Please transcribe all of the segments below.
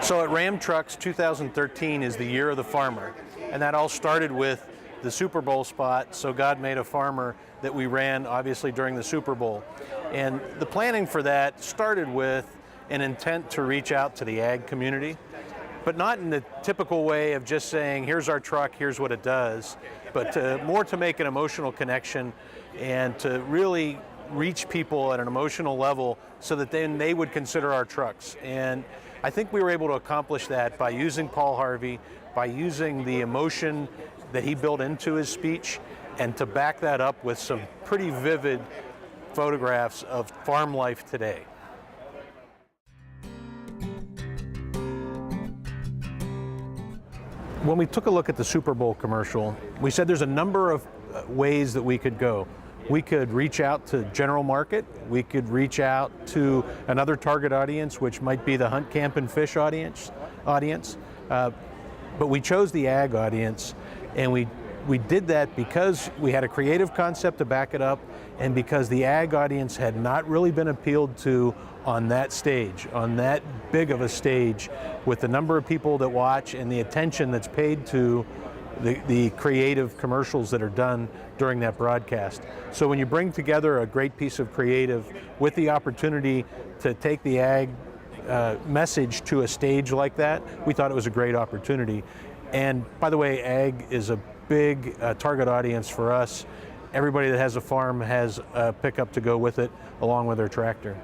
So at Ram Trucks, 2013 is the year of the farmer, and that all started with the Super Bowl spot, So God Made a Farmer, that we ran obviously during the Super Bowl. And the planning for that started with an intent to reach out to the ag community, but not in the typical way of just saying, here's our truck, here's what it does, but more to make an emotional connection and to really reach people at an emotional level so that then they would consider our trucks. And I think we were able to accomplish that by using Paul Harvey, by using the emotion that he built into his speech, and to back that up with some pretty vivid photographs of farm life today. When we took a look at the Super Bowl commercial, we said there's a number of ways that we could go. We could reach out to general market, we could reach out to another target audience, which might be the hunt, camp, and fish audience. But we chose the ag audience, and we did that because we had a creative concept to back it up, and because the ag audience had not really been appealed to on that stage, on that big of a stage, with the number of people that watch and the attention that's paid to the creative commercials that are done during that broadcast. So when you bring together a great piece of creative with the opportunity to take the ag message to a stage like that, we thought it was a great opportunity. And by the way, ag is a big target audience for us. Everybody that has a farm has a pickup to go with it, along with their tractor.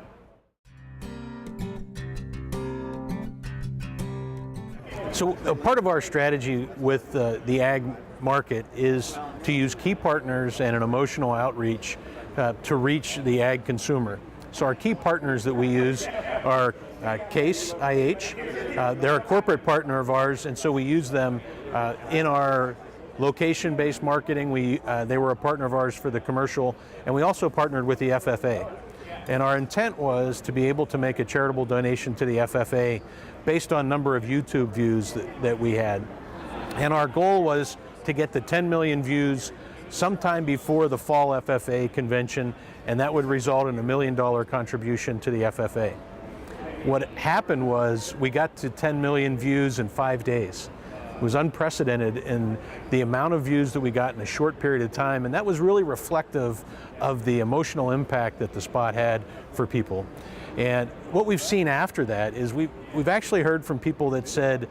So a part of our strategy with the ag market is to use key partners and an emotional outreach to reach the ag consumer. So our key partners that we use are Case IH. They're a corporate partner of ours, and so we use them in our location-based marketing. They were a partner of ours for the commercial, and we also partnered with the FFA. And our intent was to be able to make a charitable donation to the FFA based on number of YouTube views that we had. And our goal was to get to 10 million views sometime before the fall FFA convention, and that would result in a $1 million contribution to the FFA. What happened was we got to 10 million views in 5 days. It was unprecedented in the amount of views that we got in a short period of time, and that was really reflective of the emotional impact that the spot had for people. And what we've seen after that is we've actually heard from people that said,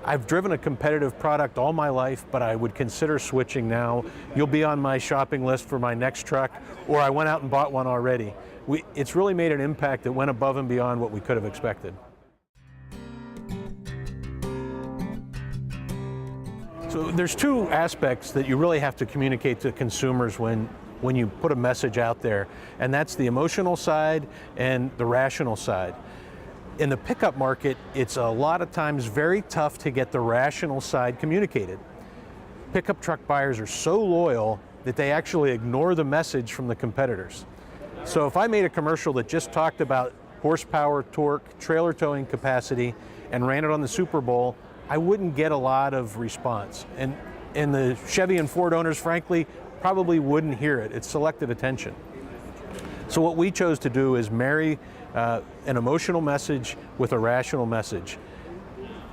I've driven a competitive product all my life, but I would consider switching now. You'll be on my shopping list for my next truck, or I went out and bought one already. It's really made an impact that went above and beyond what we could have expected. So there's two aspects that you really have to communicate to consumers when you put a message out there, and that's the emotional side and the rational side. In the pickup market, it's a lot of times very tough to get the rational side communicated. Pickup truck buyers are so loyal that they actually ignore the message from the competitors. So if I made a commercial that just talked about horsepower, torque, trailer towing capacity, and ran it on the Super Bowl, I wouldn't get a lot of response. And the Chevy and Ford owners, frankly, probably wouldn't hear it. It's selective attention. So what we chose to do is marry an emotional message with a rational message.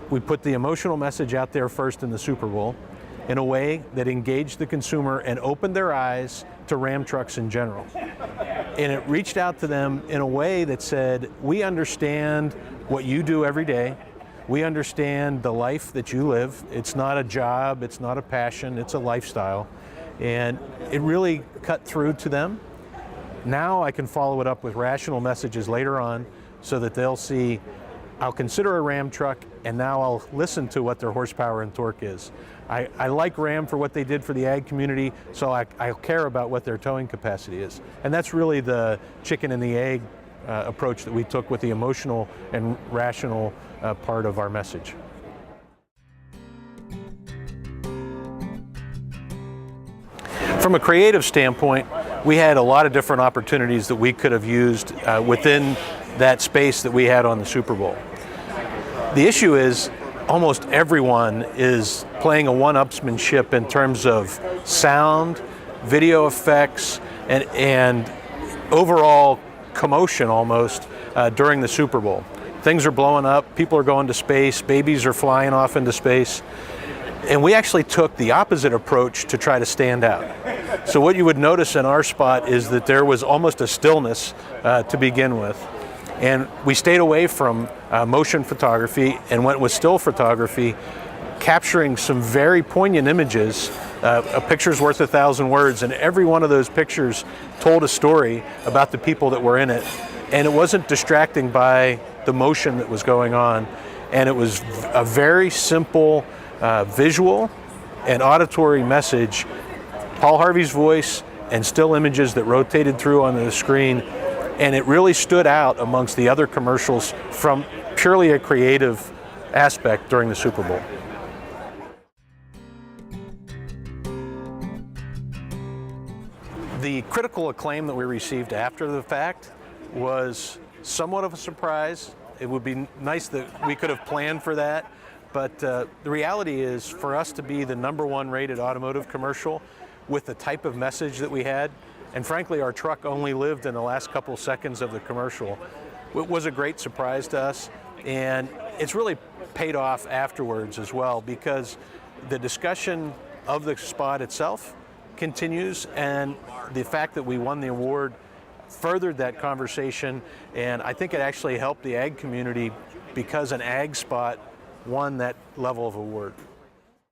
We put the emotional message out there first in the Super Bowl in a way that engaged the consumer and opened their eyes to Ram trucks in general. And it reached out to them in a way that said, we understand what you do every day. We understand the life that you live. It's not a job, it's not a passion, it's a lifestyle. And it really cut through to them. Now I can follow it up with rational messages later on so that they'll see, I'll consider a Ram truck, and now I'll listen to what their horsepower and torque is. I like Ram for what they did for the ag community, so I care about what their towing capacity is. And that's really the chicken and the egg approach that we took with the emotional and rational part of our message. From a creative standpoint, we had a lot of different opportunities that we could have used within that space that we had on the Super Bowl. The issue is almost everyone is playing a one-upsmanship in terms of sound, video effects, and overall commotion almost during the Super Bowl. things are blowing up, people are going to space, babies are flying off into space. And we actually took the opposite approach to try to stand out. So what you would notice in our spot is that there was almost a stillness to begin with. And we stayed away from motion photography and went with still photography, capturing some very poignant images. A picture's worth 1,000 words, and every one of those pictures told a story about the people that were in it. And it wasn't distracting by the motion that was going on. And it was a very simple visual and auditory message, Paul Harvey's voice and still images that rotated through on the screen, and it really stood out amongst the other commercials from purely a creative aspect during the Super Bowl. The critical acclaim that we received after the fact was somewhat of a surprise. It would be nice that we could have planned for that. But the reality is, for us to be the #1 rated automotive commercial with the type of message that we had, and frankly our truck only lived in the last couple seconds of the commercial, it was a great surprise to us. And it's really paid off afterwards as well, because the discussion of the spot itself continues, and the fact that we won the award furthered that conversation. And I think it actually helped the ag community, because an ag spot won that level of award.